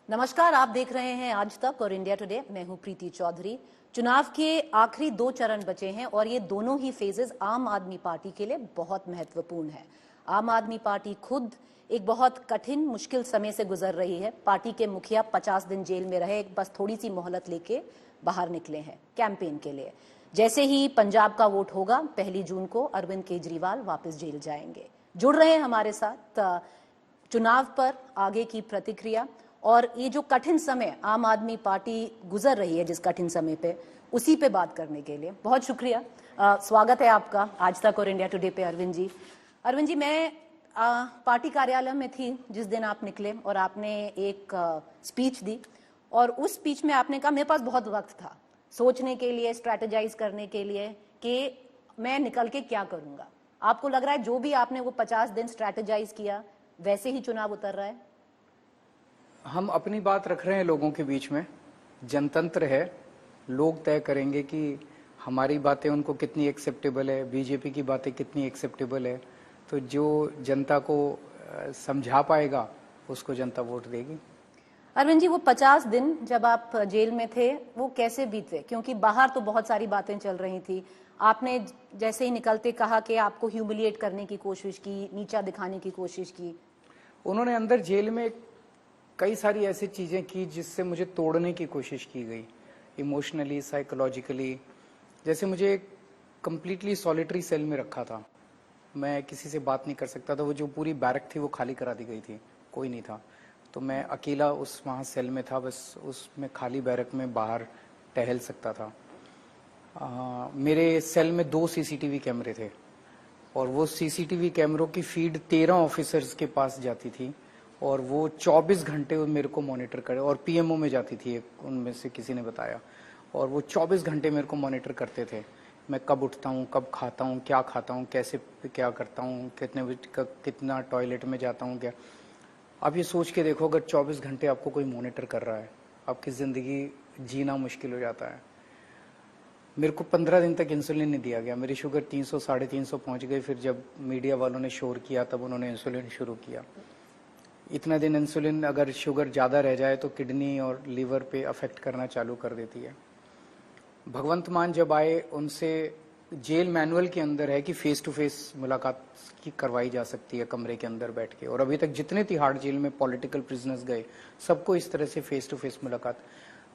नमस्कार, आप देख रहे हैं आज तक और इंडिया टुडे। मैं हूं प्रीति चौधरी। चुनाव के आखिरी 2 चरण बचे हैं और ये दोनों ही फेजेस आम आदमी पार्टी के लिए बहुत महत्वपूर्ण है। आम आदमी पार्टी खुद एक बहुत कठिन मुश्किल समय से गुजर रही है। पार्टी के मुखिया 50 दिन जेल में रहे, बस थोड़ी सी मोहलत लेके बाहर निकले हैं कैंपेन के लिए। जैसे ही पंजाब का वोट होगा 1 जून को अरविंद केजरीवाल वापस जेल जाएंगे। जुड़ रहे हैं हमारे साथ चुनाव पर आगे की प्रतिक्रिया और ये जो कठिन समय आम आदमी पार्टी गुजर रही है, जिस कठिन समय पे, उसी पे बात करने के लिए बहुत शुक्रिया। स्वागत है आपका आज तक और इंडिया टुडे पे अरविंद जी। अरविंद जी, मैं पार्टी कार्यालय में थी जिस दिन आप निकले और आपने एक स्पीच दी और उस स्पीच में आपने कहा मेरे पास बहुत वक्त था सोचने के लिए, स्ट्रैटेजाइज करने के लिए कि मैं निकल के क्या करूंगा। आपको लग रहा है जो भी आपने वो 50 दिन स्ट्रैटेजाइज किया वैसे ही चुनाव उतर रहा है? हम अपनी बात रख रहे हैं लोगों के बीच में। जनतंत्र है, लोग तय करेंगे कि हमारी बातें उनको कितनी एक्सेप्टेबल है, बीजेपी की बातें कितनी एक्सेप्टेबल है। तो जो जनता को समझा पाएगा उसको जनता वोट देगी। अरविंद जी, वो 50 दिन जब आप जेल में थे वो कैसे बीते? क्योंकि बाहर तो बहुत सारी बातें चल रही थी। आपने जैसे ही निकलते कहा कि आपको ह्यूमिलिएट करने की कोशिश की, नीचा दिखाने की कोशिश की। उन्होंने अंदर जेल में कई सारी ऐसी चीजें की जिससे मुझे तोड़ने की कोशिश की गई, इमोशनली, साइकोलॉजिकली। जैसे मुझे एक कंप्लीटली सॉलिटरी सेल में रखा था, मैं किसी से बात नहीं कर सकता था। वो जो पूरी बैरक थी वो खाली करा दी गई थी, कोई नहीं था। तो मैं अकेला उस वहाँ सेल में था, बस उसमें खाली बैरक में बाहर टहल सकता था। मेरे सेल में 2 सीसीटीवी कैमरे थे और वो सीसीटीवी कैमरों की फीड 13 ऑफिसर्स के पास जाती थी और वो 24 घंटे मेरे को मॉनिटर करे, और पीएमओ में जाती थी एक, उनमें से किसी ने बताया। और वो 24 घंटे मेरे को मॉनिटर करते थे, मैं कब उठता हूँ, कब खाता हूँ, क्या खाता हूँ, कैसे क्या करता हूँ, कितने बजे कितना टॉयलेट में जाता हूँ, क्या। आप ये सोच के देखो, अगर 24 घंटे आपको कोई मॉनिटर कर रहा है, आपकी ज़िंदगी जीना मुश्किल हो जाता है। मेरे को 15 दिन तक इंसुलिन नहीं दिया गया, मेरी शुगर 300 350 पहुँच गई। फिर जब मीडिया वालों ने शोर किया तब उन्होंने इंसुलिन शुरू किया। इतना दिन इंसुलिन, अगर शुगर ज़्यादा रह जाए तो किडनी और लीवर पे अफेक्ट करना चालू कर देती है। भगवंत मान जब आए, उनसे जेल मैनुअल के अंदर है कि फेस टू फेस मुलाकात की करवाई जा सकती है कमरे के अंदर बैठ के। और अभी तक जितने तिहाड़ जेल में पॉलिटिकल प्रिजनर्स गए सबको इस तरह से फेस टू फेस मुलाकात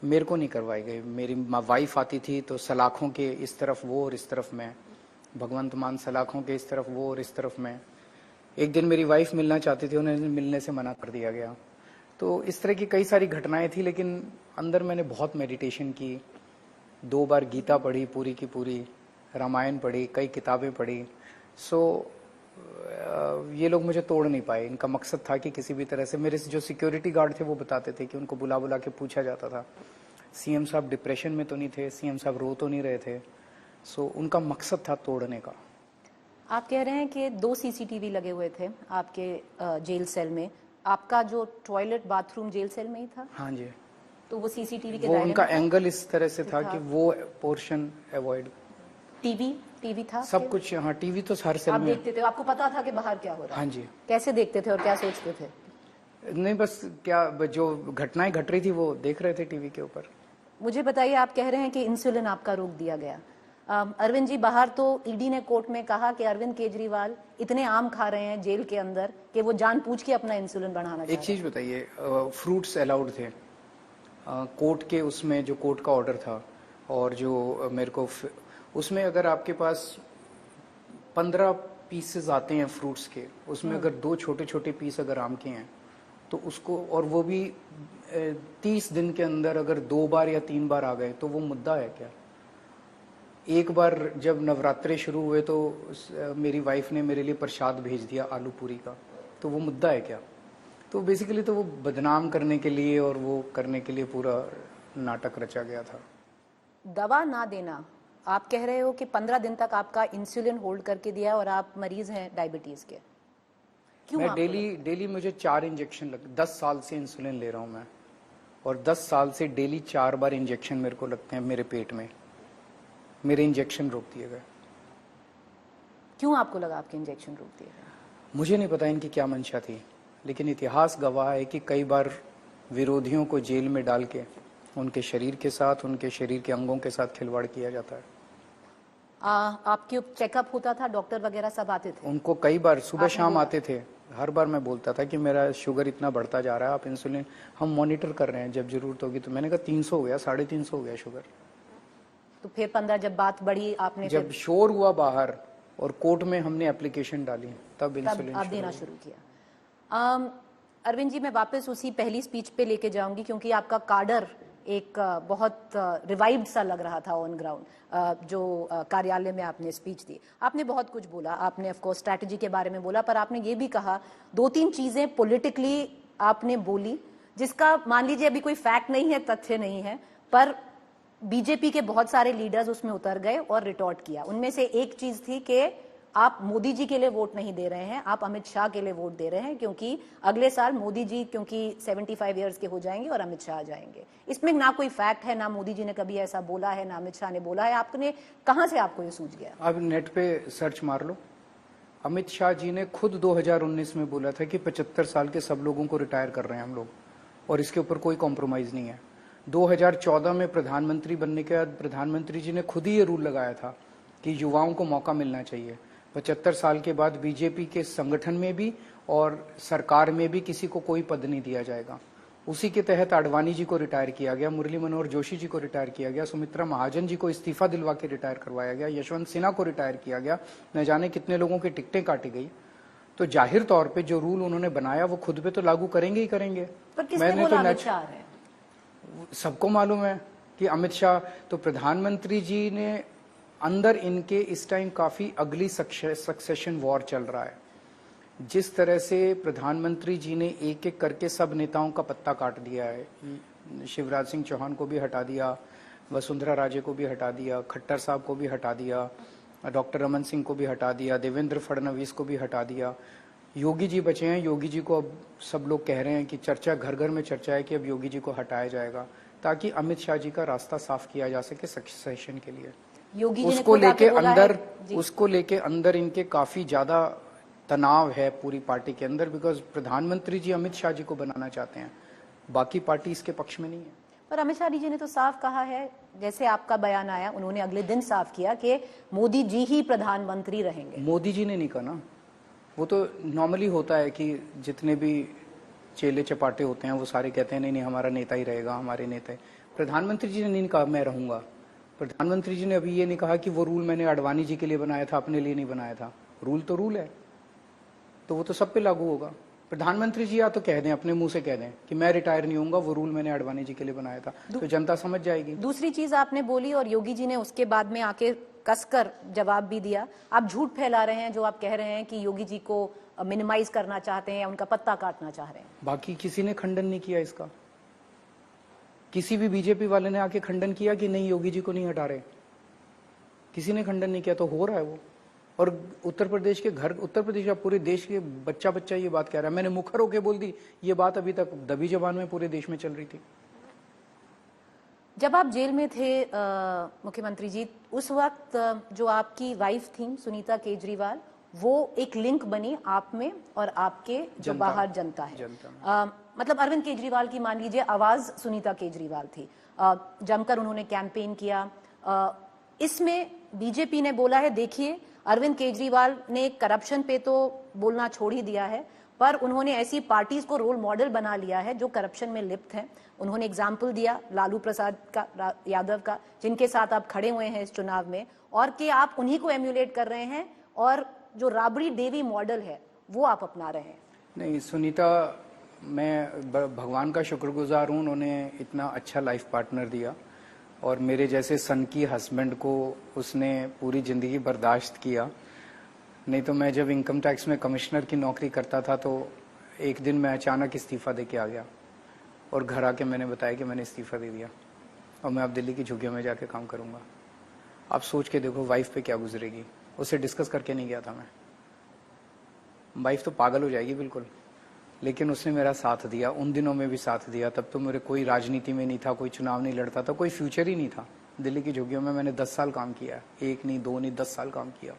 मेरे को नहीं करवाई गई। मेरी वाइफ आती थी तो सलाखों के इस तरफ वो और इस तरफ मैं, भगवंत मान सलाखों के इस तरफ वो और इस तरफ मैं। एक दिन मेरी वाइफ मिलना चाहती थी, उन्हें मिलने से मना कर दिया गया। तो इस तरह की कई सारी घटनाएं थी, लेकिन अंदर मैंने बहुत मेडिटेशन की, 2 बार गीता पढ़ी पूरी की पूरी, रामायण पढ़ी, कई किताबें पढ़ी। सो ये लोग मुझे तोड़ नहीं पाए। इनका मकसद था कि किसी भी तरह से, मेरे जो सिक्योरिटी गार्ड थे वो बताते थे कि उनको बुला बुला के पूछा जाता था सीएम साहब डिप्रेशन में तो नहीं थे, सीएम साहब रो तो नहीं रहे थे। सो उनका मकसद था तोड़ने का। आप कह रहे हैं कि 2 सीसीटीवी लगे हुए थे आपके जेल सेल में। आपका जो टॉयलेट बाथरूम जेल सेल में ही था? हाँ जी। तो वो सीसीटीवी के वो दायरे उनका में था? एंगल इस तरह से था कि वो पोर्शन अवॉइड। टीवी था? सब कुछ, हाँ, टीवी तो हर सेल आप में। देखते थे? आपको पता था कि बाहर क्या हो रहा है? हाँ जी। कैसे देखते थे और क्या सोचते थे? नहीं, बस क्या, जो घटनाएं घट रही थी वो देख रहे थे टीवी के ऊपर। मुझे बताइए, आप कह रहे हैं कि इंसुलिन आपका रोक दिया गया। अरविंद जी, बाहर तो ईडी ने कोर्ट में कहा कि अरविंद केजरीवाल इतने आम खा रहे हैं जेल के अंदर कि वो जानबूझ के अपना इंसुलिन बढ़ाना चाह रहे हैं। एक चीज बताइए, फ्रूट्स अलाउड थे कोर्ट के, उसमें जो कोर्ट का ऑर्डर था, और जो मेरे को उसमें अगर आपके पास 15 पीसेस आते हैं फ्रूट्स के, उसमें अगर 2 छोटे छोटे पीस अगर आम के हैं तो उसको, और वो भी 30 दिन के अंदर अगर 2 बार या 3 बार आ गए तो वो मुद्दा है क्या? एक बार जब नवरात्रे शुरू हुए तो मेरी वाइफ ने मेरे लिए प्रसाद भेज दिया आलू पूरी का, तो वो मुद्दा है क्या? तो बेसिकली तो वो बदनाम करने के लिए और वो करने के लिए पूरा नाटक रचा गया था। दवा ना देना, आप कह रहे हो कि 15 दिन तक आपका इंसुलिन होल्ड करके दिया और आप मरीज हैं डायबिटीज के। क्यों? मैं डेली मुझे 4 इंजेक्शन 10 साल से इंसुलिन ले रहा हूँ मैं, और 10 साल से डेली 4 बार इंजेक्शन मेरे को लगते हैं मेरे पेट में। मेरे इंजेक्शन रोक दिए गए। क्यों आपको लगा आपके इंजेक्शन रोक दिए गए? मुझे नहीं पता इनकी क्या मंशा थी, लेकिन इतिहास गवाह है कि कई बार विरोधियों को जेल में डाल के उनके शरीर के साथ, उनके शरीर के अंगों के साथ खिलवाड़ किया जाता है। आपके चेकअप होता था, डॉक्टर वगैरह सब आते थे? उनको कई बार सुबह शाम आते थे। हर बार मैं बोलता था कि मेरा शुगर इतना बढ़ता जा रहा है, आप इंसुलिन हम मॉनिटर कर रहे हैं, जब जरूरत होगी तो। मैंने कहा 300 हो गया, 350 हो गया शुगर। तो फिर 15 जब बात बढ़ी आपने, जब शोर हुआ बाहर और कोर्ट में हमने एप्लीकेशन डाली, तब इंसुलिन आप देना शुरू किया। अरविंद जी, मैं वापस उसी पहली स्पीच पे लेके जाऊंगी, क्योंकि आपका काडर एक बहुत रिवाइव्ड सा लग रहा था ऑन ग्राउंड, जो कार्यालय में आपने स्पीच दी। आपने बहुत कुछ बोला, आपने ऑफ कोर्स स्ट्रैटेजी के बारे में बोला, पर आपने ये भी कहा 2-3 चीजें पॉलिटिकली आपने बोली, जिसका मान लीजिए अभी कोई फैक्ट नहीं है, तथ्य नहीं है, पर बीजेपी के बहुत सारे लीडर्स उसमें उतर गए और रिटॉर्ट किया। उनमें से एक चीज थी कि आप मोदी जी के लिए वोट नहीं दे रहे हैं, आप अमित शाह के लिए वोट दे रहे हैं, क्योंकि अगले साल मोदी जी क्योंकि 75 इयर्स के हो जाएंगे और अमित शाह जाएंगे। इसमें ना कोई फैक्ट है, ना मोदी जी ने कभी ऐसा बोला है, ना अमित शाह ने बोला है। आपने कहां से आपको ये सूझ गया? अब नेट पे सर्च मार लो। अमित शाह जी ने खुद 2019 में बोला था कि 75 साल के सब लोगों को रिटायर कर रहे हैं हम लोग, और इसके ऊपर कोई कॉम्प्रोमाइज नहीं है। 2014 में प्रधानमंत्री बनने के बाद प्रधानमंत्री जी ने खुद ही ये रूल लगाया था कि युवाओं को मौका मिलना चाहिए। 75 साल के बाद बीजेपी के संगठन में भी और सरकार में भी किसी को कोई पद नहीं दिया जाएगा। उसी के तहत आडवाणी जी को रिटायर किया गया, मुरली मनोहर जोशी जी को रिटायर किया गया, सुमित्रा महाजन जी को इस्तीफा दिलवा के रिटायर करवाया गया, यशवंत सिन्हा को रिटायर किया गया, न जाने कितने लोगों की टिकटें काटी गई। तो जाहिर तौर पे जो रूल उन्होंने बनाया वो खुद पे तो लागू करेंगे ही करेंगे। पर किसने बोला अमित शाह है? सबको मालूम है कि अमित शाह, तो प्रधानमंत्री जी ने अंदर इनके इस टाइम काफी अगली सक्सेशन वॉर चल रहा है। जिस तरह से प्रधानमंत्री जी ने एक एक करके सब नेताओं का पत्ता काट दिया है, शिवराज सिंह चौहान को भी हटा दिया, वसुंधरा राजे को भी हटा दिया, खट्टर साहब को भी हटा दिया, डॉक्टर रमन सिंह को भी हटा दिया, देवेंद्र फडणवीस को भी हटा दिया, योगी जी बचे हैं। योगी जी को अब सब लोग कह रहे हैं कि चर्चा घर घर में चर्चा है कि अब योगी जी को हटाया जाएगा, ताकि अमित शाह जी का रास्ता साफ किया जा सके सक्सेशन के लिए। योगी जी उसको लेके अंदर इनके काफी ज्यादा तनाव है पूरी पार्टी के अंदर, बिकॉज प्रधानमंत्री जी अमित शाह जी को बनाना चाहते हैं, बाकी पार्टी इसके पक्ष में नहीं है। पर अमित शाह जी ने तो साफ कहा है, जैसे आपका बयान आया, उन्होंने अगले दिन साफ किया कि मोदी जी ही प्रधानमंत्री रहेंगे। मोदी जी ने नहीं कहा ना, वो तो नॉर्मली होता है कि जितने भी चेले चपाटे होते हैं वो सारे कहते हैं नहीं नहीं हमारा नेता ही रहेगा, हमारे नेता ही। प्रधानमंत्री जी ने नहीं कहा मैं रहूंगा। प्रधानमंत्री जी ने अभी ये नहीं कहा कि वो रूल मैंने आडवाणी जी के लिए बनाया था, अपने लिए नहीं बनाया था। रूल तो रूल है, तो वो तो सब पे लागू होगा। प्रधानमंत्री जी या तो कह दें, अपने मुंह से कह दें कि मैं रिटायर नहीं होऊंगा, वो रूल मैंने आडवाणी जी के लिए बनाया था, तो जनता समझ जाएगी। दूसरी चीज आपने बोली और योगी जी ने उसके बाद में आके कसकर जवाब भी दिया। आप झूठ फैला रहे हैं जो आप कह रहे हैं कि योगी जी को मिनिमाइज करना चाहते हैं या उनका पत्ता काटना चाह रहे हैं। बाकी किसी ने खंडन नहीं किया इसका, किसी भी बीजेपी वाले ने आके खंडन किया कि नहीं योगी जी को नहीं हटा रहे, किसी ने खंडन नहीं किया। तो हो रहा है वो, और उत्तर प्रदेश के घर, उत्तर प्रदेश का पूरे देश के बच्चा बच्चा ये बात कह रहा है। मैंने मुखर होके बोल दी, ये बात अभी तक दबी जबान में पूरे देश में चल रही थी। जब आप जेल में थे मुख्यमंत्री जी, उस वक्त जो आपकी वाइफ थी सुनीता केजरीवाल, वो एक लिंक बनी आप में और आपके जो बाहर जनता है। मतलब अरविंद केजरीवाल की मान लीजिए आवाज सुनीता केजरीवाल थी। जमकर उन्होंने कैंपेन किया। इसमें बीजेपी ने बोला है देखिए अरविंद केजरीवाल ने करप्शन पे तो बोलना छोड़ ही दिया है, पर उन्होंने ऐसी पार्टीज को रोल मॉडल बना लिया है जो करप्शन में लिप्त हैं। उन्होंने एग्जाम्पल दिया लालू प्रसाद का, यादव का, जिनके साथ आप खड़े हुए हैं इस चुनाव में, और कि आप उन्हीं को एम्यूलेट कर रहे हैं और जो राबड़ी देवी मॉडल है वो आप अपना रहे हैं। नहीं, सुनीता, मैं भगवान का शुक्रगुजार हूँ, उन्होंने इतना अच्छा लाइफ पार्टनर दिया, और मेरे जैसे सन की हस्बैंड को उसने पूरी जिंदगी बर्दाश्त किया। नहीं तो मैं जब इनकम टैक्स में कमिश्नर की नौकरी करता था तो एक दिन मैं अचानक इस्तीफा दे के आ गया और घर आके मैंने बताया कि मैंने इस्तीफा दे दिया और मैं अब दिल्ली की झुग्गियों में जाके काम करूंगा। आप सोच के देखो वाइफ पे क्या गुजरेगी। उससे डिस्कस करके नहीं गया था मैं, वाइफ तो पागल हो जाएगी बिल्कुल, लेकिन उसने मेरा साथ दिया, उन दिनों में भी साथ दिया। तब तो मेरे कोई राजनीति में नहीं था, कोई चुनाव नहीं लड़ता था, कोई फ्यूचर ही नहीं था। दिल्ली की झुग्गियों में मैंने 10 साल काम किया, 1 नहीं 2 नहीं 10 साल काम किया,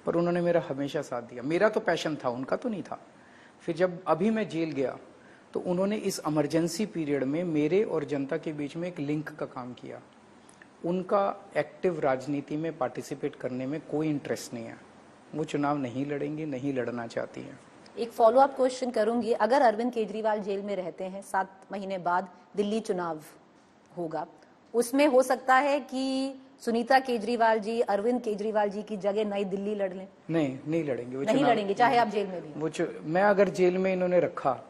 पर उन्होंने मेरा हमेशा साथ दिया। मेरा तो पैशन था, उनका तो नहीं था। फिर जब अभी मैं जेल गया तो उन्होंने इस इमरजेंसी पीरियड में मेरे और जनता के बीच में एक लिंक का काम किया। उनका एक्टिव राजनीति में पार्टिसिपेट करने में कोई इंटरेस्ट नहीं है, वो चुनाव नहीं लड़ेंगे, नहीं लड़ना चाहती हैं। एक फॉलो अप क्वेश्चन करूंगी, अगर अरविंद केजरीवाल जेल में रहते हैं, 7 महीने बाद दिल्ली चुनाव होगा, उसमें हो सकता है कि सुनीता केजरीवाल जी अरविंद केजरीवाल जी की जगह नई दिल्ली लड़ लें? नहीं लड़ेंगे, वो नहीं लड़ेंगे, चाहे आप जेल में भी। वो मैं अगर जेल में इन्होंने रखा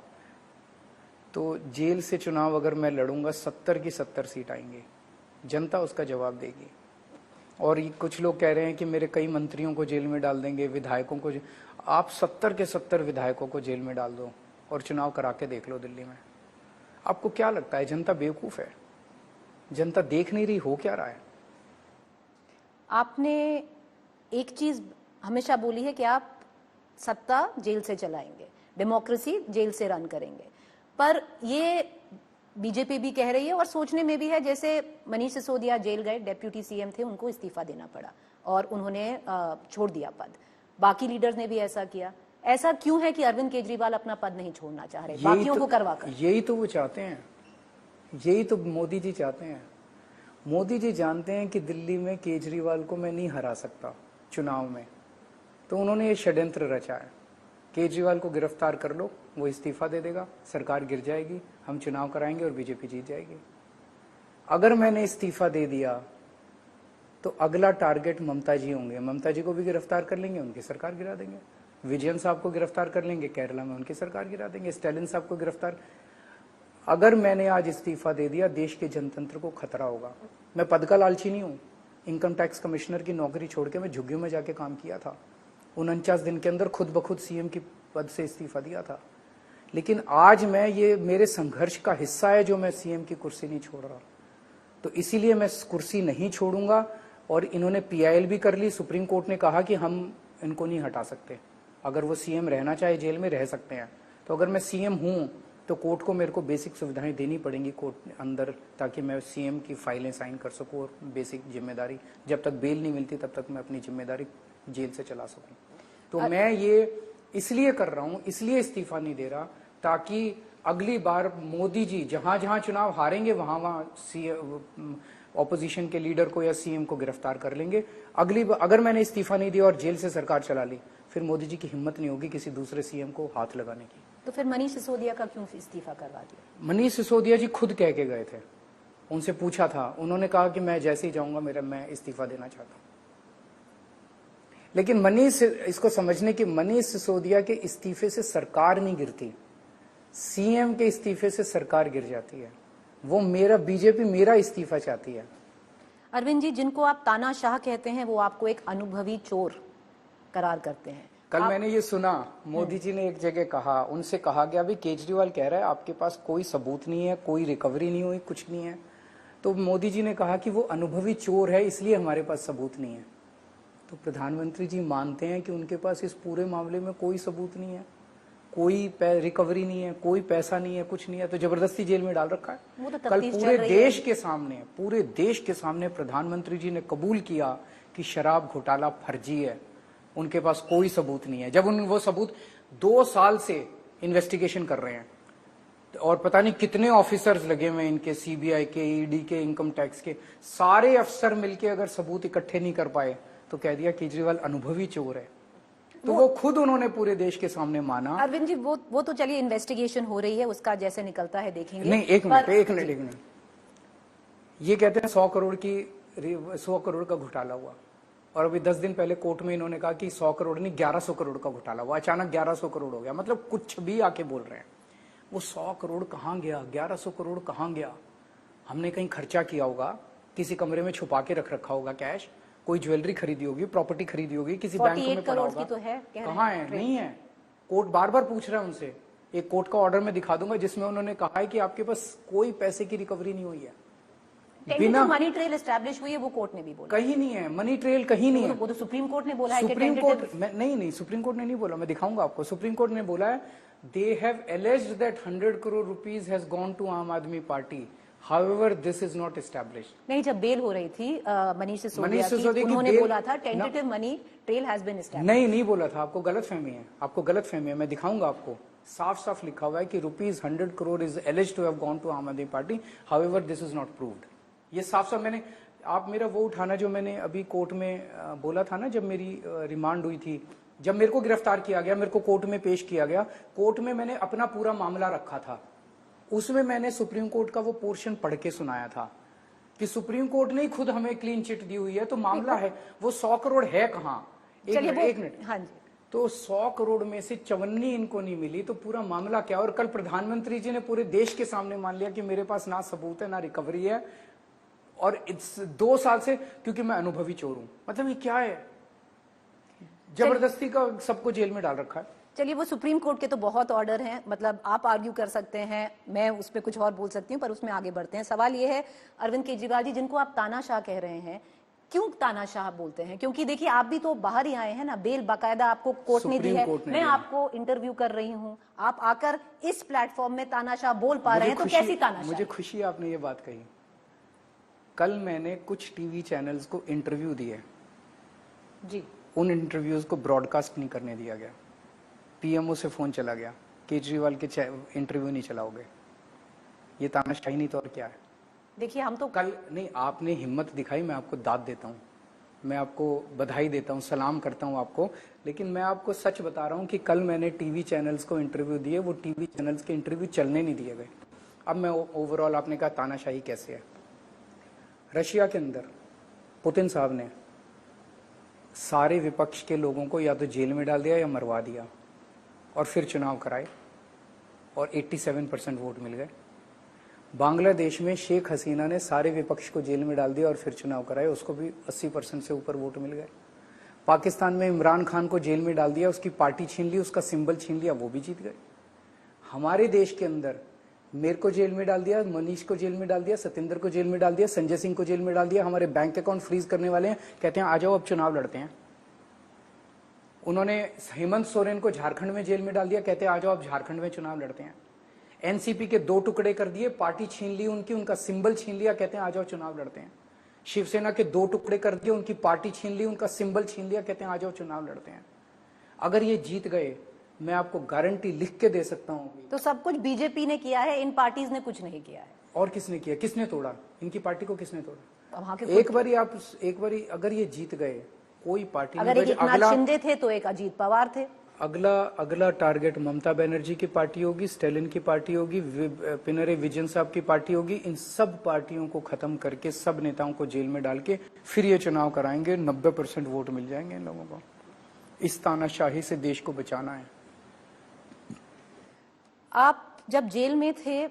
तो जेल से चुनाव अगर मैं लड़ूंगा 70 की 70 सीट आएंगे, जनता उसका जवाब देगी। और कुछ लोग कह रहे हैं कि मेरे कई मंत्रियों को जेल में डाल देंगे, विधायकों को। आप 70 के 70 विधायकों को जेल में डाल दो और चुनाव करा के देख लो दिल्ली में। आपको क्या लगता है जनता बेवकूफ है? जनता देख नहीं रही हो क्या रहा है? आपने एक चीज हमेशा बोली है कि आप सत्ता जेल से चलाएंगे, डेमोक्रेसी जेल से रन करेंगे, पर ये बीजेपी भी कह रही है और सोचने में भी है, जैसे मनीष सिसोदिया जेल गए, डेप्यूटी सीएम थे, उनको इस्तीफा देना पड़ा और उन्होंने छोड़ दिया पद। बाकी लीडर्स ने भी ऐसा किया। ऐसा क्यों है कि अरविंद केजरीवाल अपना पद नहीं छोड़ना चाह रहे, बाकियों को करवाकर? यही तो वो चाहते हैं, यही तो मोदी जी चाहते हैं। मोदी जी जानते हैं कि दिल्ली में केजरीवाल को मैं नहीं हरा सकता चुनाव में, तो उन्होंने ये षड्यंत्र रचा है। केजरीवाल को गिरफ्तार कर लो, वो इस्तीफा दे देगा, सरकार गिर जाएगी, हम चुनाव कराएंगे और बीजेपी जीत जाएगी। अगर मैंने इस्तीफा दे दिया तो अगला टारगेट ममता जी होंगे, ममता जी को भी गिरफ्तार कर लेंगे, उनकी सरकार गिरा देंगे। विजयन साहब को गिरफ्तार कर लेंगे, केरला में उनकी सरकार गिरा देंगे। स्टालिन साहब को गिरफ्तार। अगर मैंने आज इस्तीफा दे दिया, देश के जनतंत्र को खतरा होगा। मैं पद का लालची नहीं हूं। इनकम टैक्स कमिश्नर की नौकरी छोड़ के मैं झुग्गियों में जाके काम किया था। 49 दिन के अंदर खुद ब खुद सीएम की पद से इस्तीफा दिया था। लेकिन आज मैं, ये मेरे संघर्ष का हिस्सा है जो मैं सीएम की कुर्सी नहीं छोड़ रहा, तो इसीलिए मैं कुर्सी नहीं छोड़ूंगा। और इन्होंने पीआईएल भी कर ली। सुप्रीम कोर्ट ने कहा कि हम इनको नहीं हटा सकते, अगर वो सीएम रहना चाहे जेल में रह सकते हैं। तो अगर मैं सीएम हूं तो कोर्ट को मेरे को बेसिक सुविधाएं देनी पड़ेंगी कोर्ट अंदर, ताकि मैं सीएम की फाइलें साइन कर सकूं और बेसिक जिम्मेदारी, जब तक बेल नहीं मिलती तब तक मैं अपनी जिम्मेदारी जेल से चला सकूं। तो मैं ये इसलिए कर रहा हूं, इसलिए इस्तीफा नहीं दे रहा, ताकि अगली बार मोदी जी जहां जहां चुनाव हारेंगे वहां वहां ऑपोजिशन के लीडर को या सीएम को गिरफ्तार कर लेंगे। अगली बार अगर मैंने इस्तीफा नहीं दिया और जेल से सरकार चला ली, फिर मोदी जी की हिम्मत नहीं होगी किसी दूसरे सीएम को हाथ लगाने की। तो फिर मनीष सिसोदिया का क्यों इस्तीफा करवा दिया? मनीष सिसोदिया जी खुद कह के गए थे, उनसे पूछा था, उन्होंने कहा कि मैं जैसे ही जाऊंगा मैं इस्तीफा देना चाहता हूं। लेकिन मनीष, इसको समझने की, मनीष सिसोदिया के इस्तीफे से सरकार नहीं गिरती, सीएम के इस्तीफे से सरकार गिर जाती है। वो बीजेपी मेरा इस्तीफा चाहती है। अरविंद जी, जिनको आप तानाशाह कहते हैं वो आपको एक अनुभवी चोर करार करते हैं। कल मैंने ये सुना, मोदी जी ने एक जगह कहा, उनसे कहा गया भी केजरीवाल कह रहा है आपके पास कोई सबूत नहीं है, कोई रिकवरी नहीं हुई, कुछ नहीं है। तो मोदी जी ने कहा कि वो अनुभवी चोर है इसलिए हमारे पास सबूत नहीं है। तो प्रधानमंत्री जी मानते हैं कि उनके पास इस पूरे मामले में कोई सबूत नहीं है, कोई रिकवरी नहीं है, कोई पैसा नहीं है, कुछ नहीं है, तो जबरदस्ती जेल में डाल रखा है। वो तो कल पूरे देश के सामने प्रधानमंत्री जी ने कबूल किया कि शराब घोटाला फर्जी है, उनके पास कोई सबूत नहीं है। जब वो सबूत 2 साल से इन्वेस्टिगेशन कर रहे हैं और पता नहीं कितने ऑफिसर्स लगे हुए इनके, सीबीआई के, ईडी के, इनकम टैक्स के, सारे अफसर मिलके अगर सबूत इकट्ठे नहीं कर पाए तो कह दिया केजरीवाल अनुभवी चोर है। तो वो खुद उन्होंने पूरे देश के सामने माना। अरविंद जी, वो तो चलिए इन्वेस्टिगेशन हो रही है, उसका जैसे निकलता है देखेंगे। नहीं, एक मिनट। ये कहते हैं 100 करोड़ का घोटाला हुआ, और अभी 10 दिन पहले कोर्ट में इन्होंने कहा कि 100 करोड़ नहीं 1100 करोड़ का घोटाला हुआ। अचानक 1100 करोड़ हो गया, मतलब कुछ भी आके बोल रहे हैं। वो 100 करोड़ कहाँ गया, 1100 करोड़ कहाँ गया? हमने कहीं खर्चा किया होगा, किसी कमरे में छुपा के रखा होगा कैश, कोई ज्वेलरी खरीदी होगी, प्रॉपर्टी खरीदी होगी, किसी बैंक में पड़ा होगा। तो है, कहाँ है? नहीं है। कोर्ट बार बार पूछ रहा है उनसे। एक कोर्ट का ऑर्डर में दिखा दूंगा जिसमें उन्होंने कहा है कि आपके पास कोई पैसे की रिकवरी नहीं हुई है। बिना मनी ट्रेल एस्टैब्लिश हुई है, वो कोर्ट ने भी बोला। कहीं नहीं है मनी ट्रेल, कहीं नहीं है। वो तो सुप्रीम कोर्ट ने बोला है। सुप्रीम कोर्ट नहीं, सुप्रीम कोर्ट ने नहीं बोला, मैं दिखाऊंगा आपको। सुप्रीम कोर्ट ने बोला है they have alleged that 100 crore rupees has gone to Aam Aadmi Party, However, this is not established. नहीं, जब बेल हो रही थी मनीष सिसोदिया की, उन्होंने बोला था tentative money trail has been established. नहीं बोला था, आपको गलतफहमी है, मैं दिखाऊंगा आपको। साफ साफ लिखा हुआ है कि ₹100 crore is alleged to have gone to Aam Aadmi Party, however this is not proved. ये साफ साफ मैंने, आप मेरा वो उठाना जो मैंने अभी कोर्ट में बोला था ना, जब मेरी रिमांड हुई थी, जब मेरे को गिरफ्तार किया गया, मेरे को कोर्ट में पेश किया गया, कोर्ट में मैंने अपना पूरा मामला रखा था, उसमें मैंने सुप्रीम कोर्ट का वो पोर्शन पढ़ के सुनाया था कि सुप्रीम कोर्ट ने खुद हमें क्लीन चिट दी हुई है, तो मामला है वो 100 करोड़ है कहाँ। एक मिनट, हाँ जी, तो 100 करोड़ में से 54 इनको नहीं मिली, तो पूरा मामला क्या। और कल प्रधानमंत्री जी ने पूरे देश के सामने मान लिया कि मेरे पास ना सबूत है ना रिकवरी है, और 2 साल से, क्योंकि मैं अनुभवी चोर हूं। मतलब ये क्या है, जबरदस्ती का सबको जेल में डाल रखा है। चलिए, वो सुप्रीम कोर्ट के तो बहुत ऑर्डर हैं, मतलब आप आर्ग्यू कर सकते हैं, मैं उस पर कुछ और बोल सकती हूँ, पर उसमें आगे बढ़ते हैं। सवाल ये है अरविंद केजरीवाल जी, जिनको आप तानाशाह कह रहे हैं, क्यों तानाशाह बोलते हैं? क्योंकि देखिए, आप भी तो बाहर ही आए हैं ना, बेल बाकायदा आपको कोर्ट ने दी है, मैं आपको इंटरव्यू कर रही हूँ, आप आकर इस प्लेटफॉर्म में तानाशाह बोल पा रहे हैं, तो कैसी तानाशाह? मुझे खुशी है आपने ये बात कही। कल मैंने कुछ टीवी चैनल्स को इंटरव्यू दिए जी, उन इंटरव्यूज को ब्रॉडकास्ट नहीं करने दिया गया। पीएमओ से फोन चला गया, केजरीवाल के इंटरव्यू नहीं चलाओगे। ये तानाशाही नहीं तो और क्या है? देखिए, हम तो कल नहीं, आपने हिम्मत दिखाई, मैं आपको दाद देता हूँ, मैं आपको बधाई देता हूँ, सलाम करता हूँ आपको, लेकिन मैं आपको सच बता रहा हूँ कि कल मैंने टीवी चैनल्स को इंटरव्यू दिए, वो टीवी चैनल्स के इंटरव्यू चलने नहीं दिए गए। अब मैं ओवरऑल, आपने कहा तानाशाही कैसे है। रशिया के अंदर पुतिन साहब ने सारे विपक्ष के लोगों को या तो जेल में डाल दिया या मरवा दिया, और फिर चुनाव कराए, और 87% वोट मिल गए। बांग्लादेश में शेख हसीना ने सारे विपक्ष को जेल में डाल दिया और फिर चुनाव कराए, उसको भी 80% से ऊपर वोट मिल गए। पाकिस्तान में इमरान खान को जेल में डाल दिया, उसकी पार्टी छीन ली, उसका सिंबल छीन लिया, वो भी जीत गए। हमारे देश के अंदर मेरे को जेल में डाल दिया, मनीष को जेल में डाल दिया, सत्येंद्र को जेल में डाल दिया, संजय सिंह को जेल में डाल दिया। हमारे बैंक अकाउंट फ्रीज करने वाले हैं, कहते हैं आ जाओ अब चुनाव लड़ते हैं। उन्होंने हेमंत सोरेन को झारखंड में जेल में डाल दिया, कहते हैं आ जाओ अब झारखंड में चुनाव लड़ते हैं। एनसीपी के 2 टुकड़े कर दिए, पार्टी छीन ली उनकी, उनका सिंबल छीन लिया, कहते हैं आ जाओ चुनाव लड़ते हैं। शिवसेना के 2 टुकड़े कर दिए, उनकी पार्टी छीन ली, उनका सिंबल छीन लिया, कहते हैं आ जाओ चुनाव लड़ते हैं। अगर ये जीत गए, मैं आपको गारंटी लिख के दे सकता हूँ। तो सब कुछ बीजेपी ने किया है, इन पार्टीज ने कुछ नहीं किया है। और किसने किया? किसने तोड़ा इनकी पार्टी को? किसने तोड़ा? वहां के एक बारी अगर ये जीत गए, कोई पार्टी अगर एक एकनाथ शिंदे थे तो एक अजीत पवार थे। अगला टारगेट ममता बनर्जी की पार्टी होगी, स्टेलिन की पार्टी होगी, पिनरे विजयन साहब की पार्टी होगी। इन सब पार्टियों को खत्म करके, सब नेताओं को जेल में डाल के फिर ये चुनाव कराएंगे। 90% वोट मिल जाएंगे इन लोगों को। इस तानाशाही से देश को बचाना है। आप जब जेल में थे,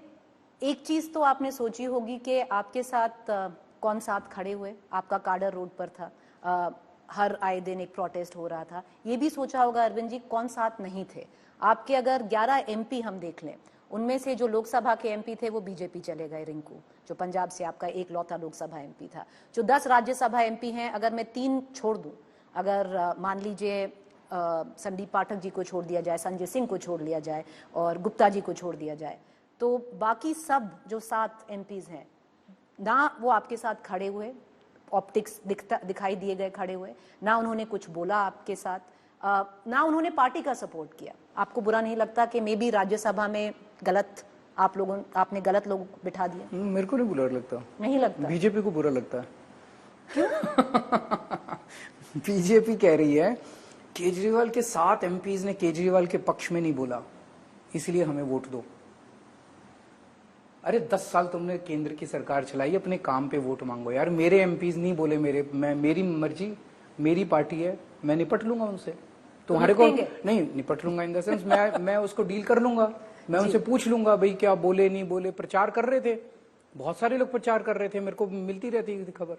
एक चीज तो आपने सोची होगी कि आपके साथ कौन साथ खड़े हुए। आपका काडर रोड पर था, हर आए दिन एक प्रोटेस्ट हो रहा था। ये भी सोचा होगा अरविंद जी, कौन साथ नहीं थे आपके। अगर 11 एमपी हम देख लें, उनमें से जो लोकसभा के एमपी थे वो बीजेपी चले गए। रिंकू, जो पंजाब से आपका एक लौता लोकसभा एमपी था। जो 10 राज्यसभा एमपी हैं, अगर मैं 3 छोड़ दूं, अगर मान लीजिए संदीप पाठक जी को छोड़ दिया जाए, संजय सिंह को छोड़ लिया जाए और गुप्ता जी को छोड़ दिया जाए, तो बाकी सब जो 7 एमपीज हैं ना, वो आपके साथ खड़े हुए, ऑप्टिक्स दिखाई दिए गए खड़े हुए, ना उन्होंने कुछ बोला आपके साथ, ना उन्होंने पार्टी का सपोर्ट किया। आपको बुरा नहीं लगता कि मे बी राज्यसभा में गलत आपने गलत लोग बिठा दिए? मेरे को नहीं बुरा लगता। नहीं लगता? बीजेपी को बुरा लगता है। बीजेपी कह रही है केजरीवाल के 7 एमपीज ने केजरीवाल के पक्ष में नहीं बोला, इसलिए हमें वोट दो। अरे 10 साल तुमने केंद्र की सरकार चलाई, अपने काम पे वोट मांगो यार। मेरे एमपीज नहीं बोले, मेरी मर्जी, मेरी पार्टी है, मैं निपट लूंगा उनसे। तुम्हारे को नहीं निपट लूंगा इन द सेंस, मैं उसको डील कर लूंगा। मैं उनसे पूछ लूंगा भाई क्या बोले नहीं बोले। प्रचार कर रहे थे, बहुत सारे लोग प्रचार कर रहे थे, मेरे को मिलती रहती खबर।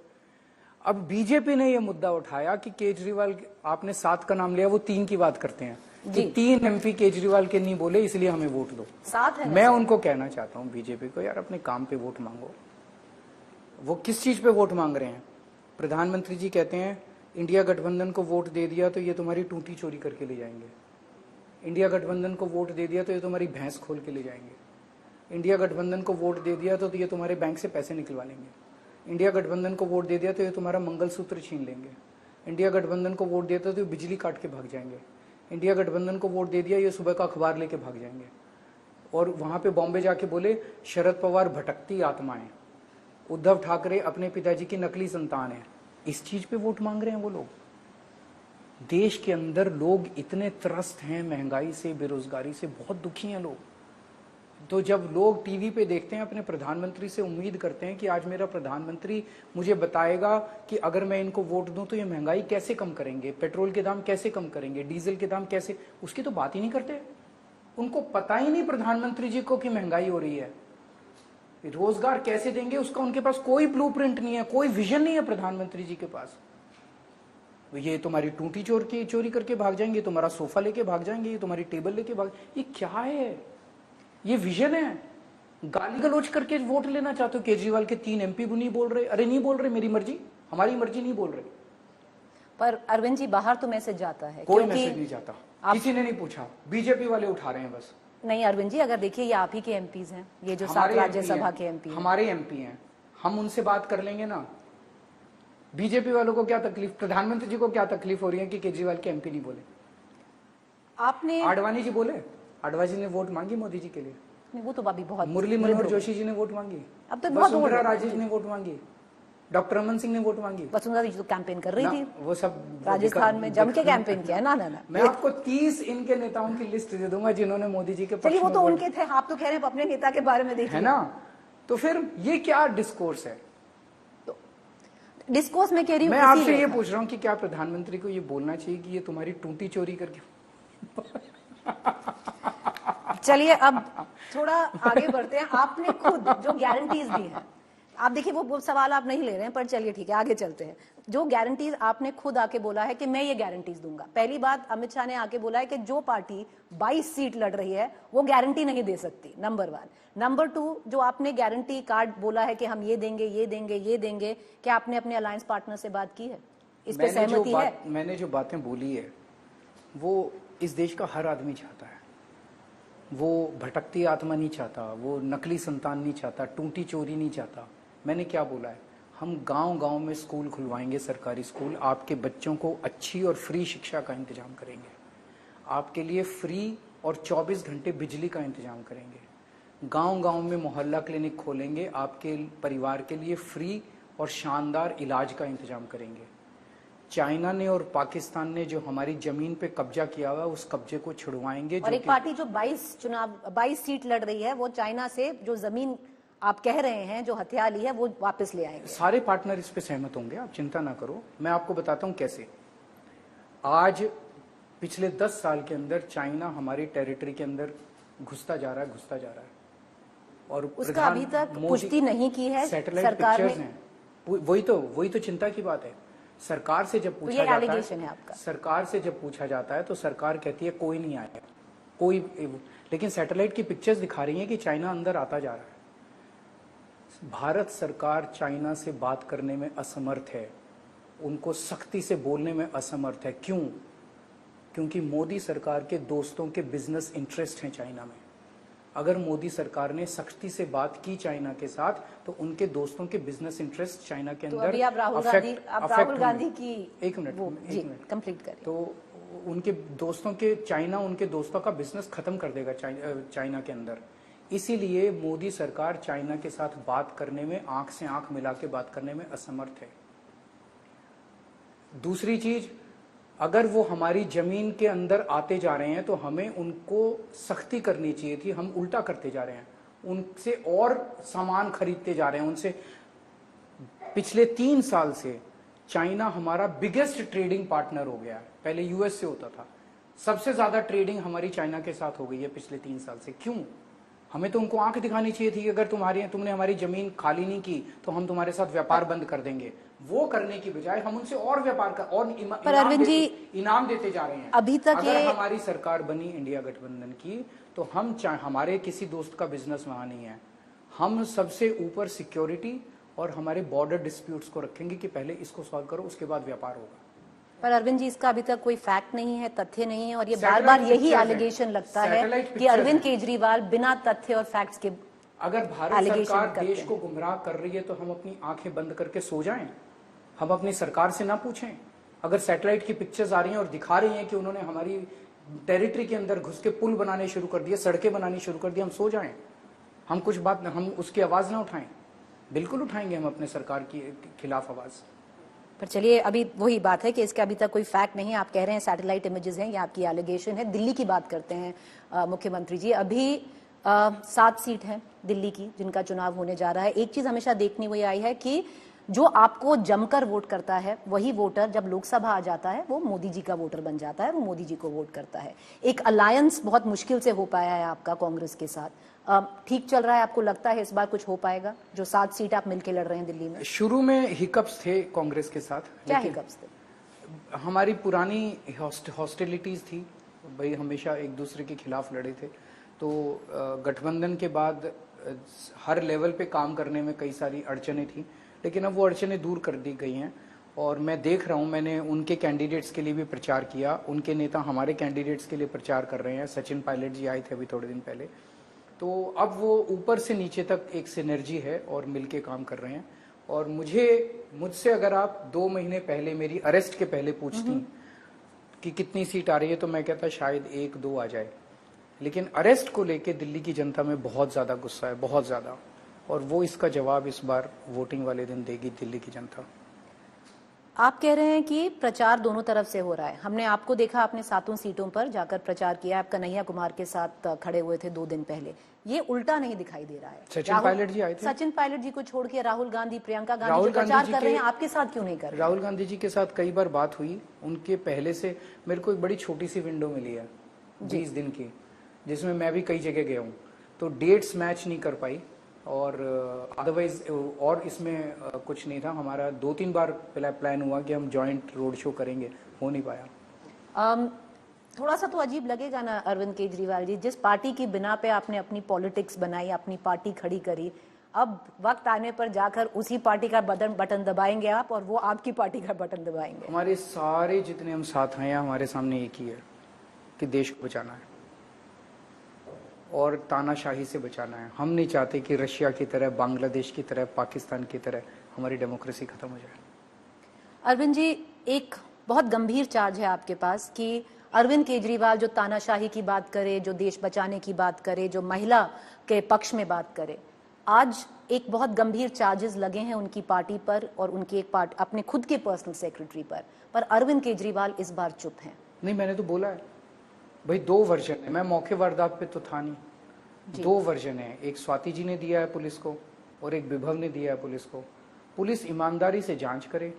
अब बीजेपी ने यह मुद्दा उठाया कि केजरीवाल, आपने 7 का नाम लिया, वो 3 की बात करते हैं कि 3 एमपी केजरीवाल के नहीं बोले, इसलिए हमें वोट दो। 7 है। मैं उनको कहना चाहता हूं बीजेपी को, यार अपने काम पे वोट मांगो। वो किस चीज पे वोट मांग रहे हैं? प्रधानमंत्री जी कहते हैं इंडिया गठबंधन को वोट दे दिया तो ये तुम्हारी टूटी चोरी करके ले जाएंगे। इंडिया गठबंधन को वोट दे दिया तो ये तुम्हारी भैंस खोल के ले जाएंगे। इंडिया गठबंधन को वोट दे दिया तो ये तुम्हारे बैंक से पैसे निकलवा लेंगे। इंडिया गठबंधन को वोट दे दिया तो ये तुम्हारा मंगलसूत्र छीन लेंगे। इंडिया गठबंधन को वोट देता तो बिजली काट के भाग जाएंगे। इंडिया गठबंधन को वोट दे दिया, ये सुबह का अखबार लेके भाग जाएंगे और वहां पे बॉम्बे जाके बोले शरद पवार भटकती आत्माएं, उद्धव ठाकरे अपने पिताजी की नकली संतान है। इस चीज पे वोट मांग रहे हैं वो लोग। देश के अंदर लोग इतने त्रस्त हैं महंगाई से, बेरोजगारी से, बहुत दुखी हैं लोग। तो जब लोग टीवी पे देखते हैं अपने प्रधानमंत्री से, उम्मीद करते हैं कि आज मेरा प्रधानमंत्री मुझे बताएगा कि अगर मैं इनको वोट दूं तो ये महंगाई कैसे कम करेंगे, पेट्रोल के दाम कैसे कम करेंगे, डीजल के दाम कैसे, उसकी तो बात ही नहीं करते। उनको पता ही नहीं प्रधानमंत्री जी को कि महंगाई हो रही है। रोजगार कैसे देंगे उसका उनके पास कोई ब्लूप्रिंट नहीं है, कोई विजन नहीं है प्रधानमंत्री जी के पास। ये तुम्हारी टूटी चोरी करके भाग जाएंगे, तुम्हारा सोफा लेके भाग जाएंगे, ये तुम्हारी टेबल लेके भाग, ये क्या है? ये विजन है? गाली गलोच करके वोट लेना चाहते हो? केजरीवाल के 3 MP नहीं बोल रहे? अरे नहीं बोल रहे, मेरी मर्जी, हमारी मर्जी नहीं बोल रहे। पर अरविंद जी बाहर तो मैसेज जाता है, कोई मैसेज नहीं जाता, किसी ने नहीं पूछा, बीजेपी वाले उठा रहे हैं बस। नहीं अरविंद जी, अगर देखिए ये आप ही के MPs हैं, ये जो 7 राज्यसभा के MP हैं, हमारे MP हैं, हम उनसे बात कर लेंगे ना। बीजेपी वालों को क्या तकलीफ, प्रधानमंत्री जी को क्या तकलीफ हो रही है कि केजरीवाल के MP नहीं बोले? आपने आडवाणी जी बोले, आडवाणी जी ने वोट मांगी मोदी जी के लिए, वो तो अभी बहुत, मुरली मनोहर जोशी जी ने वोट मांगी, अब तो बहुत वसुंधरा राजे ने वोट मांगी, डॉक्टर रमन सिंह ने वोट मांगी, वसुंधरा जी तो कैंपेन कर रही थी, वो सब राजस्थान में जम के कैंपेन किया ना। मैं आपको 30 इनके नेताओं की लिस्ट दे दूंगा जिन्होंने मोदी जी के चलिए वो तो उनके थे, आप तो कह रहे हैं अपने नेता के बारे में देखिए, है ना? तो फिर ये क्या डिस्कोर्स है? तो डिस्कोर्स में कह रही हूँ, मैं आपसे ये पूछ रहा हूँ कि क्या प्रधानमंत्री को ये बोलना चाहिए कि ये तुम्हारी टूटी चोरी करके चलिए अब थोड़ा आगे बढ़ते हैं। आपने खुद जो गारंटीज दी हैं, आप देखिए वो सवाल आप नहीं ले रहे हैं, पर चलिए ठीक है आगे चलते हैं। जो गारंटीज आपने खुद आके बोला है कि मैं ये गारंटीज दूंगा। पहली बात, अमित शाह ने आके बोला है कि जो पार्टी 22 सीट लड़ रही है वो गारंटी नहीं दे सकती, नंबर 1। नंबर 2, जो आपने गारंटी कार्ड बोला है कि हम ये देंगे ये देंगे ये देंगे, क्या आपने अपने अलायंस पार्टनर से बात की है? इस पे सहमति है? मैंने जो बातें बोली है वो इस देश का हर आदमी चाहता है। वो भटकती आत्मा नहीं चाहता, वो नकली संतान नहीं चाहता, टूटी चोरी नहीं चाहता। मैंने क्या बोला है, हम गांव-गांव में स्कूल खुलवाएंगे, सरकारी स्कूल, आपके बच्चों को अच्छी और फ्री शिक्षा का इंतजाम करेंगे, आपके लिए फ्री और 24 घंटे बिजली का इंतजाम करेंगे, गांव-गांव में मोहल्ला क्लिनिक खोलेंगे, आपके परिवार के लिए फ्री और शानदार इलाज का इंतजाम करेंगे। चाइना ने और पाकिस्तान ने जो हमारी जमीन पे कब्जा किया हुआ है उस कब्जे को छुड़वाएंगे। और एक पार्टी जो 22 सीट लड़ रही है वो चाइना से जो जमीन आप कह रहे हैं जो हथियार ली है वो वापस ले आएंगे। सारे पार्टनर इस पे सहमत होंगे, आप चिंता ना करो। मैं आपको बताता हूं कैसे। आज पिछले 10 साल के अंदर चाइना हमारी टेरिटरी के अंदर घुसता जा रहा है और उसका अभी तक पुष्टि नहीं की है सैटेलाइट पिक्चर्स हैं। वही तो चिंता की बात है। सरकार से जब पूछा जाता है आपका, सरकार से जब पूछा जाता है तो सरकार कहती है कोई नहीं आया, कोई, लेकिन सैटेलाइट की पिक्चर्स दिखा रही हैं कि चाइना अंदर आता जा रहा है। भारत सरकार चाइना से बात करने में असमर्थ है, उनको सख्ती से बोलने में असमर्थ है। क्यों? क्योंकि मोदी सरकार के दोस्तों के बिजनेस इंटरेस्ट हैं चाइना में। अगर मोदी सरकार ने सख्ती से बात की चाइना के साथ तो उनके दोस्तों के बिजनेस इंटरेस्ट चाइना के अंदर, तो अभी आप राहुल गांधी की एक मिनट कंप्लीट करें, तो उनके दोस्तों के, चाइना उनके दोस्तों का बिजनेस खत्म कर देगा चाइना के अंदर। इसीलिए मोदी सरकार चाइना के साथ बात करने में, आंख से आंख मिला के बात करने में असमर्थ है। दूसरी चीज, अगर वो हमारी जमीन के अंदर आते जा रहे हैं तो हमें उनको सख्ती करनी चाहिए थी, हम उल्टा करते जा रहे हैं, उनसे और सामान खरीदते जा रहे हैं उनसे। पिछले 3 साल से चाइना हमारा बिगेस्ट ट्रेडिंग पार्टनर हो गया है। पहले यूएस से होता था, सबसे ज्यादा ट्रेडिंग हमारी चाइना के साथ हो गई है पिछले 3 साल से। क्यों? हमें तो उनको आंख दिखानी चाहिए थी कि अगर तुमने हमारी जमीन खाली नहीं की तो हम तुम्हारे साथ व्यापार बंद कर देंगे। वो करने की बजाय हम उनसे और व्यापार का और इनाम देते जा रहे हैं। अभी तक अगर हमारी सरकार बनी इंडिया गठबंधन की तो हमारे किसी दोस्त का बिजनेस वहां नहीं है, हम सबसे ऊपर सिक्योरिटी और हमारे बॉर्डर डिस्प्यूट्स को रखेंगे कि पहले इसको सॉल्व करो, उसके बाद व्यापार होगा। पर अरविंद जी, इसका अभी तक कोई फैक्ट नहीं है, तथ्य नहीं है, और ये बार बार यही एलिगेशन लगता है कि अरविंद केजरीवाल बिना तथ्य और फैक्ट्स के, अगर भारत सरकार देश को गुमराह कर रही है तो हम अपनी आंखें बंद करके सो जाएं? हम अपनी सरकार से ना पूछें? अगर सैटेलाइट की पिक्चर्स आ रही हैं और दिखा रही हैं कि उन्होंने हमारी टेरिटरी के अंदर घुस के पुल बनाने शुरू कर दिए, सड़कें बनानी शुरू कर दी, हम सो जाएं, हम कुछ बात, हम उसकी आवाज ना उठाएं? बिल्कुल उठाएंगे हम अपने सरकार की खिलाफ आवाज। पर चलिए, अभी वही बात है कि इसके अभी तक कोई फैक्ट नहीं है। आप कह रहे हैं सैटेलाइट इमेजेस हैं, ये आपकी एलिगेशन है। दिल्ली की बात करते हैं मुख्यमंत्री जी। अभी 7 सीट हैं दिल्ली की जिनका चुनाव होने जा रहा है। एक चीज हमेशा देखनी हुई आई है कि जो आपको जमकर वोट करता है वही वोटर जब लोकसभा आ जाता है वो मोदी जी का वोटर बन जाता है, वो मोदी जी को वोट करता है। एक अलायंस बहुत मुश्किल से हो पाया है आपका कांग्रेस के साथ। ठीक चल रहा है? आपको लगता है इस बार कुछ हो पाएगा? जो 7 सीट आप मिलकर लड़ रहे हैं दिल्ली में। शुरू में हिकअप्स थे कांग्रेस के साथ। क्या हिकअप्स थे? हमारी पुरानी हॉस्टिलिटीज थी भाई, हमेशा एक दूसरे के खिलाफ लड़े थे। तो गठबंधन के बाद हर लेवल पे काम करने में कई सारी अड़चने थी, लेकिन अब वो अड़चने दूर कर दी गई हैं। और मैं देख रहा हूं, मैंने उनके कैंडिडेट्स के लिए भी प्रचार किया, उनके नेता हमारे कैंडिडेट्स के लिए प्रचार कर रहे हैं। सचिन पायलट जी आए थे अभी थोड़े दिन पहले। तो अब वो ऊपर से नीचे तक एक सिनर्जी है और मिलके काम कर रहे हैं। और मुझसे अगर आप 2 महीने पहले मेरी अरेस्ट के पहले पूछती कि कितनी सीट आ रही है, तो मैं कहता शायद 1-2 आ जाए। लेकिन अरेस्ट को लेके दिल्ली की जनता में बहुत ज्यादा गुस्सा है, बहुत ज्यादा। और वो इसका जवाब इस बार वोटिंग वाले दिन देगी दिल्ली की जनता। आप कह रहे हैं कि प्रचार दोनों तरफ से हो रहा है। हमने आपको देखा, आपने 7 सीटों पर जाकर प्रचार किया। आप कन्हैया कुमार के साथ खड़े हुए थे 2 दिन पहले। ये उल्टा नहीं दिखाई दे रहा है। सचिन पायलट जी आए थे। सचिन पायलट जी को छोड़ के राहुल गांधी, प्रियंका गांधी जो प्रचार कर रहे हैं, आपके साथ क्यों नहीं कर रहे? राहुल गांधी जी के साथ कई बार बात हुई। उनके पहले से मेरे को एक बड़ी छोटी सी विंडो मिली है 20 दिन की, जिसमें मैं भी कई जगह गया हूँ। तो डेट्स मैच नहीं कर पाई और अदरवाइज और इसमें कुछ नहीं था। हमारा 2-3 बार प्लान हुआ कि हम जॉइंट रोड शो करेंगे, हो नहीं पाया। थोड़ा सा तो अजीब लगेगा ना अरविंद केजरीवाल जी, जिस पार्टी की बिना पे आपने अपनी पॉलिटिक्स बनाई, अपनी पार्टी खड़ी करी, अब वक्त आने पर जाकर उसी पार्टी का बटन दबाएंगे आप और वो आपकी पार्टी का बटन दबाएंगे। हमारे सारे जितने हम साथ हैं, हमारे सामने एक ही है कि देश को बचाना है और तानाशाही से बचाना है। हम नहीं चाहते कि रशिया की तरह, बांग्लादेश की तरह, पाकिस्तान की तरह हमारी डेमोक्रेसी खत्म हो जाए। अरविंद जी, एक बहुत गंभीर चार्ज है आपके पास कि अरविंद केजरीवाल जो तानाशाही की बात करे, जो देश बचाने की बात करे, जो महिला के पक्ष में बात करे, आज एक बहुत गंभीर चार्जेस लगे हैं उनकी पार्टी पर और उनकी अपने खुद के पर्सनल सेक्रेटरी पर अरविंद केजरीवाल इस बार चुप हैं। नहीं, मैंने तो बोला है भाई, 2 वर्जन है। मैं मौके वारदात पे तो था नहीं। 2 वर्जन है, एक स्वाति जी ने दिया है पुलिस को और एक विभव ने दिया है पुलिस को। पुलिस ईमानदारी से जांच करे,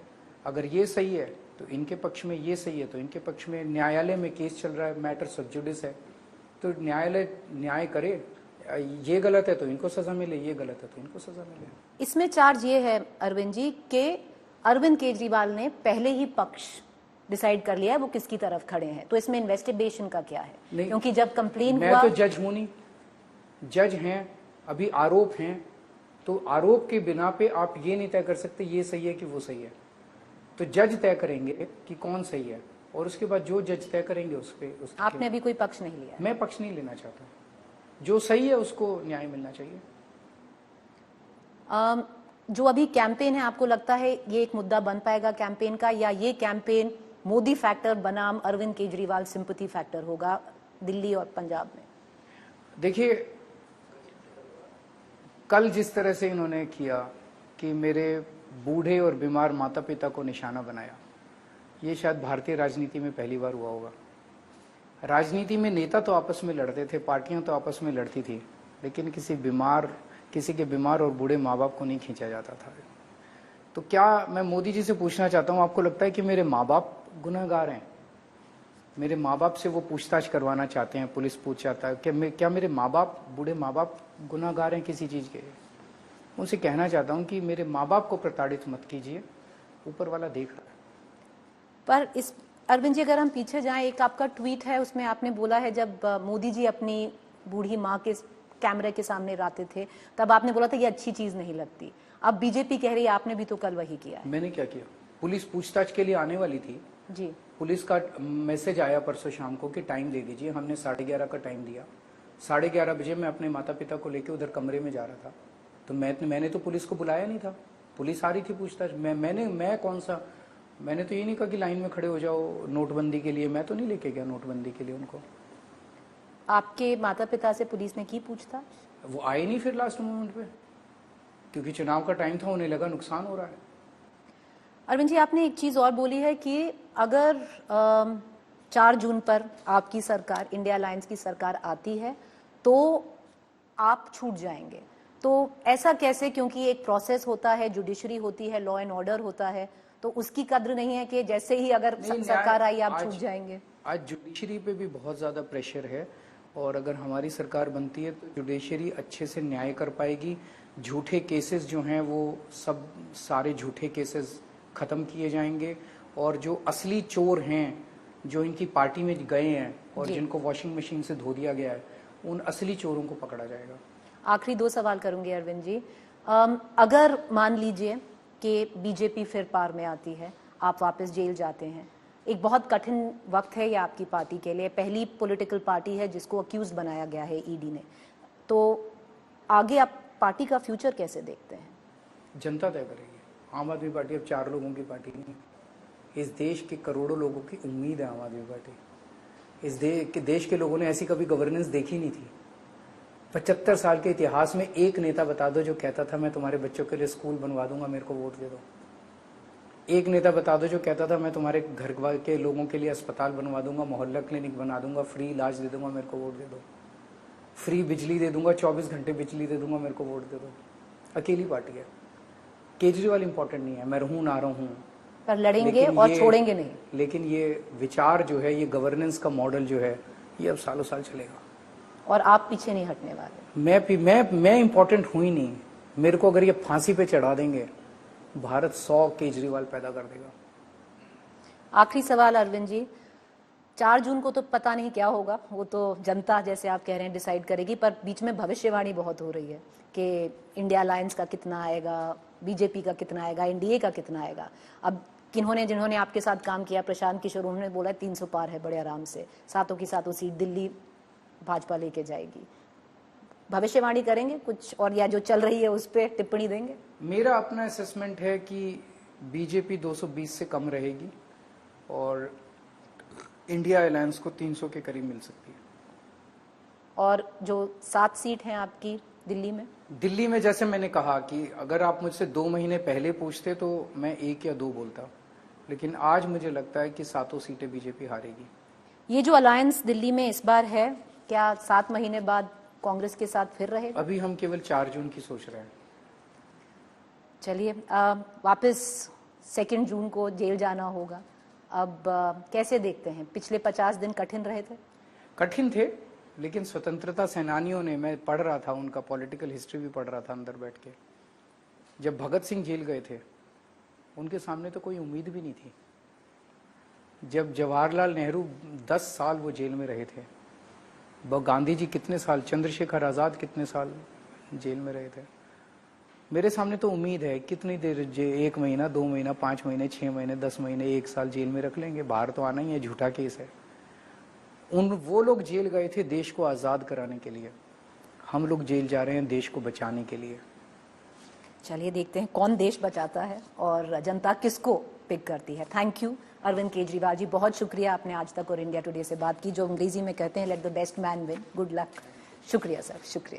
अगर ये सही है तो इनके पक्ष में, ये सही है तो इनके पक्ष में। न्यायालय में केस चल रहा है, मैटर सब जुडिस है, तो न्यायालय न्याय करे। ये गलत है तो इनको सजा मिले, ये गलत है तो इनको सजा मिले। इसमें चार्ज ये है अरविंद जी कि अरविंद केजरीवाल ने पहले ही पक्ष डिसाइड कर लिया है वो किसकी तरफ खड़े हैं, तो इसमें इन्वेस्टिगेशन का क्या है? क्योंकि जब कंप्लेन हुआ, मैं तो जज हूं नहीं, जज हैं, अभी आरोप हैं, तो आरोप के बिना पे आप ये नहीं तय कर सकते ये सही है कि वो सही है। तो जज तय करेंगे कि कौन सही है और उसके बाद जो जज तय करेंगे उस पे। आपने अभी कोई पक्ष नहीं लिया? मैं पक्ष नहीं लेना चाहता, जो सही है उसको न्याय मिलना चाहिए। जो अभी कैंपेन है, आपको लगता है ये एक मुद्दा बन पाएगा कैंपेन का, या ये कैंपेन मोदी फैक्टर बनाम अरविंद केजरीवाल सिंपैथी फैक्टर होगा दिल्ली और पंजाब में? देखिए, कल जिस तरह से इन्होंने किया कि मेरे बूढ़े और बीमार माता पिता को निशाना बनाया, ये शायद भारतीय राजनीति में पहली बार हुआ होगा। राजनीति में नेता तो आपस में लड़ते थे, पार्टियां तो आपस में लड़ती थी, लेकिन किसी के बीमार और बूढ़े माँ बाप को नहीं खींचा जाता था। तो क्या मैं मोदी जी से पूछना चाहता हूं, आपको लगता है कि मेरे माँ बाप गुनहगार हैं? मेरे माँ बाप से वो पूछताछ करवाना चाहते हैं, पुलिस पूछ चाहता है कि क्या मेरे माँ बाप, बूढ़े माँ बाप गुनहगार हैं किसी चीज के? उनसे कहना चाहता हूं कि मेरे माँ बाप को प्रताड़ित मत कीजिए, ऊपर वाला देख रहा है। पर इस अरविंद जी, अगर हम पीछे जाएं, एक आपका ट्वीट है, उसमें आपने बोला है जब मोदी जी अपनी बूढ़ी माँ के कैमरे के सामने रहते थे तब आपने बोला था ये अच्छी चीज नहीं लगती। अब बीजेपी कह रही है, आपने भी तो कल वही किया है। मैंने क्या किया? पुलिस पूछताछ के लिए आने वाली थी जी, पुलिस का मैसेज आया परसों शाम को कि टाइम दे दीजिए। हमने 11:30 का टाइम दिया। 11:30 बजे मैं अपने माता पिता को लेकर उधर कमरे में जा रहा था, तो मैंने तो पुलिस को बुलाया नहीं था। पुलिस आ रही थी पूछताछ। मैं कौन सा मैंने तो ये नहीं कहा कि लाइन में खड़े हो जाओ नोटबंदी के लिए, मैं तो नहीं लेके गया नोटबंदी के लिए उनको। आपके माता पिता से पुलिस ने की पूछताछ? वो आए नहीं फिर लास्ट मोमेंट पे, क्योंकि चुनाव का टाइम था, उन्हें लगा नुकसान हो रहा है। अरविंद जी, आपने एक चीज और बोली है कि अगर 4 जून पर आपकी सरकार, इंडिया अलायंस की सरकार आती है तो आप छूट जाएंगे। तो ऐसा कैसे? क्योंकि एक प्रोसेस होता है, जुडिशरी होती है, लॉ एंड ऑर्डर होता है, तो उसकी कद्र नहीं है कि जैसे ही अगर सरकार आई आप छूट जाएंगे। आज जुडिशरी पे भी बहुत ज्यादा प्रेशर है, और अगर हमारी सरकार बनती है तो जुडिशरी अच्छे से न्याय कर पाएगी। झूठे केसेस जो हैं वो सब सारे झूठे केसेस खत्म किए जाएंगे, और जो असली चोर हैं जो इनकी पार्टी में गए हैं और जिनको वॉशिंग मशीन से धो दिया गया है, उन असली चोरों को पकड़ा जाएगा। आखिरी 2 सवाल करूंगी अरविंद जी। अगर मान लीजिए कि बीजेपी फिर पार में आती है, आप वापस जेल जाते हैं, एक बहुत कठिन वक्त है ये आपकी पार्टी के लिए, पहली पॉलिटिकल पार्टी है जिसको अक्यूज बनाया गया है ईडी ने, तो आगे आप पार्टी का फ्यूचर कैसे देखते हैं? जनता तय करेगी। आम आदमी पार्टी अब 4 लोगों की पार्टी नहीं, इस देश के करोड़ों लोगों की उम्मीद है आम आदमी पार्टी। इस देश के लोगों ने ऐसी कभी गवर्नेंस देखी नहीं थी। 75 साल के इतिहास में एक नेता बता दो जो कहता था मैं तुम्हारे बच्चों के लिए स्कूल बनवा दूंगा, मेरे को वोट दे दो। एक नेता बता दो जो कहता था मैं तुम्हारे घर के लोगों के लिए अस्पताल बनवा दूंगा, मोहल्ला क्लिनिक बना दूंगा, फ्री इलाज दे दूंगा, मेरे को वोट दे दो। फ्री बिजली दे दूंगा, 24 घंटे बिजली दे दूंगा, मेरे को वोट दे दो। अकेली पार्टी है। केजरीवाल इंपॉर्टेंट नहीं है, मैं रहूं ना रहूं, पर लड़ेंगे और छोड़ेंगे नहीं। लेकिन ये विचार जो है, ये गवर्नेंस का मॉडल जो है, ये अब सालों साल चलेगा और आप पीछे नहीं हटने वाले। मैं इंपॉर्टेंट हूं ही नहीं। मेरे को अगर ये फांसी पे चढ़ा देंगे, भारत 100 केजरीवाल पैदा कर देगा। आखिरी सवाल अरविंद जी, 4 जून को तो पता नहीं क्या होगा, वो तो जनता जैसे आप कह रहे हैं डिसाइड करेगी, पर बीच में भविष्यवाणी बहुत हो रही है कि इंडिया अलायंस का कितना आएगा, बीजेपी का कितना आएगा, एनडीए का कितना आएगा। अब जिन्होंने आपके साथ काम किया, प्रशांत किशोर, उन्होंने बोला 300 पार है बड़े आराम से, सातों की सातों सीट दिल्ली भाजपा लेके जाएगी। भविष्यवाणी करेंगे कुछ, और या जो चल रही है उस पर टिप्पणी देंगे? मेरा अपना असेसमेंट है कि बीजेपी 220 से कम रहेगी और इंडिया अलायंस को 300 के करीब मिल सकती है। और जो 7 सीट हैं आपकी दिल्ली में, जैसे मैंने कहा कि अगर आप मुझसे 2 महीने पहले पूछते तो मैं 1 या 2 बोलता, लेकिन आज मुझे लगता है कि 7 सीटें बीजेपी हारेगी। ये जो अलायंस दिल्ली में इस बार है, क्या 7 महीने बाद कांग्रेस के साथ फिर रहेगा? अभी हम केवल 4 जून की सोच रहे हैं। चलिए, वापस 2 जून को जेल जाना होगा। अब कैसे देखते हैं? पिछले 50 दिन कठिन रहे थे? कठिन थे, लेकिन स्वतंत्रता सेनानियों ने, मैं पढ़ रहा था उनका पॉलिटिकल हिस्ट्री भी पढ़ रहा था अंदर बैठ के, जब भगत सिंह जेल गए थे उनके सामने तो कोई उम्मीद भी नहीं थी। जब जवाहरलाल नेहरू 10 साल वो जेल में रहे थे, गांधी जी कितने साल, चंद्रशेखर आजाद कितने साल जेल में रहे थे। मेरे सामने तो उम्मीद है कितनी देर, 1 महीना, 2 महीना, 5 महीने, 6 महीने, 10 महीने, 1 साल जेल में रख लेंगे, बाहर तो आना ही है, झूठा केस है। वो लोग जेल गए थे देश को आजाद कराने के लिए, हम लोग जेल जा रहे हैं देश को बचाने के लिए। चलिए देखते हैं कौन देश बचाता है और जनता किसको पिक करती है। थैंक यू अरविंद केजरीवाल जी, बहुत शुक्रिया, आपने आज तक और इंडिया टुडे से बात की, जो अंग्रेजी में कहते हैं let the best man win. Good luck. शुक्रिया सर, शुक्रिया।